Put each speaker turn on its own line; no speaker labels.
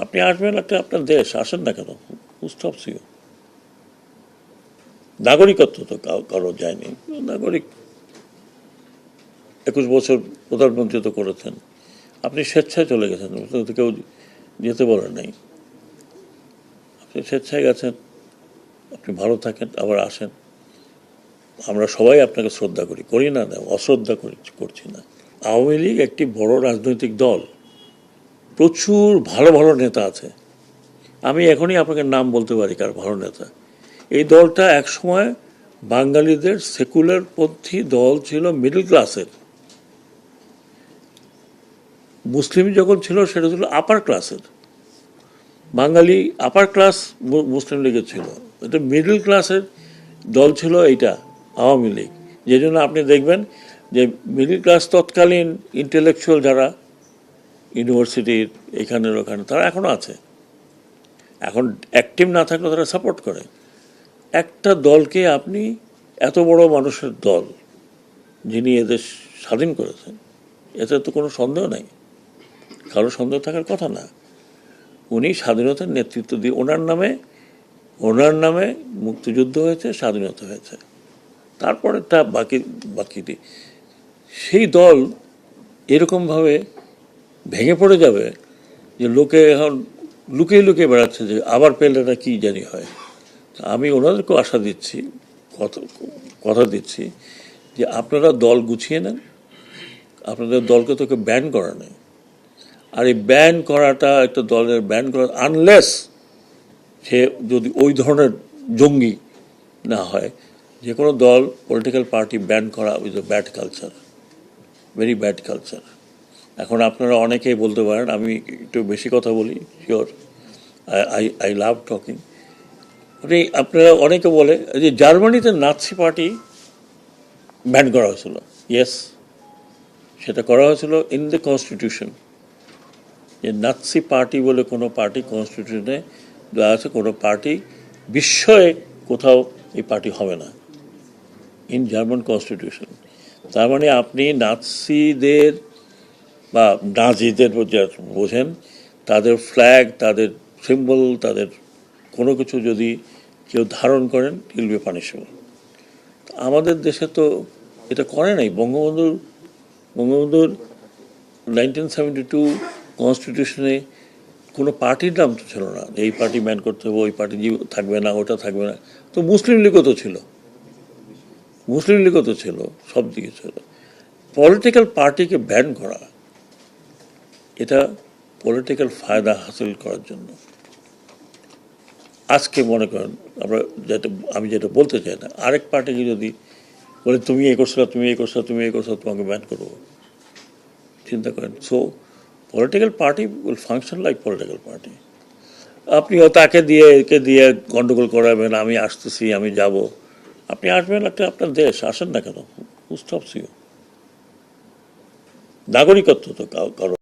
আপনি আসবেন, একটা আপনার দেশ, আসেন না কেন? হু স্টপস ইউ? নাগরিকত্ব তো কারো যায়নি। নাগরিক 21 বছর প্রধানমন্ত্রী তো করেছেন, আপনি স্বেচ্ছায় চলে গেছেন, কেউ যেতে বলে নাই। আপনি স্বেচ্ছায় গেছেন, আপনি ভালো থাকেন, আবার আসেন। আমরা সবাই আপনাকে শ্রদ্ধা করি, করি না, অশ্রদ্ধা করছি না। আওয়ামী লীগ একটি বড় রাজনৈতিক দল, প্রচুর ভালো ভালো নেতা আছে। আমি এখনই আপনাকে নাম বলতে পারি কার ভালো নেতা। এই দলটা একসময় বাঙালিদের সেকুলার পন্থী দল ছিল, মিডল ক্লাসের। মুসলিম যখন ছিল সেটা ছিল আপার ক্লাসের। বাঙালি আপার ক্লাস মুসলিম লীগের ছিল, এটা মিডল ক্লাসের দল ছিল এইটা আওয়ামী লীগ। যে জন্য আপনি দেখবেন যে মিডল ক্লাস তৎকালীন ইন্টেলেকচুয়াল যারা ইউনিভার্সিটির এখানের ওখানে, তারা এখনও আছে। এখন অ্যাক্টিভ না থাকলে তারা সাপোর্ট করে। একটা দলকে আপনি, এত বড় মানুষের দল যিনি এদেশ স্বাধীন করেছেন, এতে তো কোনো সন্দেহ নাই, কারো সন্দেহ থাকার কথা না। উনি স্বাধীনতার নেতৃত্ব দিয়ে, ওনার নামে মুক্তিযুদ্ধ হয়েছে, স্বাধীনতা হয়েছে। তারপরে তা বাকিটি সেই দল এরকমভাবে ভেঙে পড়ে যাবে যে লোকে এখন লুকিয়ে লুকিয়ে বেড়াচ্ছে যে আবার পেলে না কি জানি হয়। আমি ওনাদেরকেও আশা দিচ্ছি, কথা দিচ্ছি যে আপনারা দল গুছিয়ে নেন। আপনাদের দলকে তো কেউ ব্যান করা নেই। আর এই ব্যান করাটা, একটা দলের ব্যান করা, আনলেস সে যদি ওই ধরনের জঙ্গি না হয়, যে কোনো দল, পলিটিক্যাল পার্টি ব্যান করা was a bad culture, very bad culture. এখন আপনারা অনেকেই বলতে পারেন আমি একটু বেশি কথা বলি, শিওর, আই লাভ টকিং। আপনারা অনেকে বলে যে জার্মানিতে নাৎসি পার্টি ব্যান করা হয়েছিল। ইয়েস, সেটা করা হয়েছিল ইন দ্য কনস্টিটিউশন, যে নাৎসি পার্টি বলে কোনো পার্টি কনস্টিটিউশনে দেওয়া আছে, কোনো পার্টি বিস্ময়ে কোথাও এই পার্টি হবে না, ইন জার্মান কনস্টিটিউশন। তার মানে আপনি নাৎসিদের বা নাজিদের বোঝেন, তাদের ফ্ল্যাগ, তাদের সিম্বল, তাদের কোনো কিছু যদি কেউ ধারণ করেন, ইল বি পানিশেবল। আমাদের দেশে তো এটা করে নাই। বঙ্গবন্ধুর 1972 কনস্টিটিউশনে কোনো পার্টির নাম তো ছিল না, এই পার্টি ব্যান করতে হবে, ওই পার্টি থাকবে না, ওটা থাকবে না। তো মুসলিম লীগও তো ছিল, সব দিকে ছিল। পলিটিক্যাল পার্টিকে ব্যান করা, এটা পলিটিক্যাল ফায়দা হাসিল করার জন্য। আজকে মনে করেন আমি যেটা বলতে চাই না, আরেক পার্টিকে যদি বলে তুমি এই করছো, তোমাকে ব্যান করবো, চিন্তা করেন। So political party will function like political party. আপনিও তাকে দিয়ে একে দিয়ে গন্ডগোল করাবেন, আমি আসতেছি, আমি যাব। আপনি আসবেন, একটা আপনার দেশ, আসেন না কেন? হু স্টপস ইউ? নাগরিকত্ব তো কারো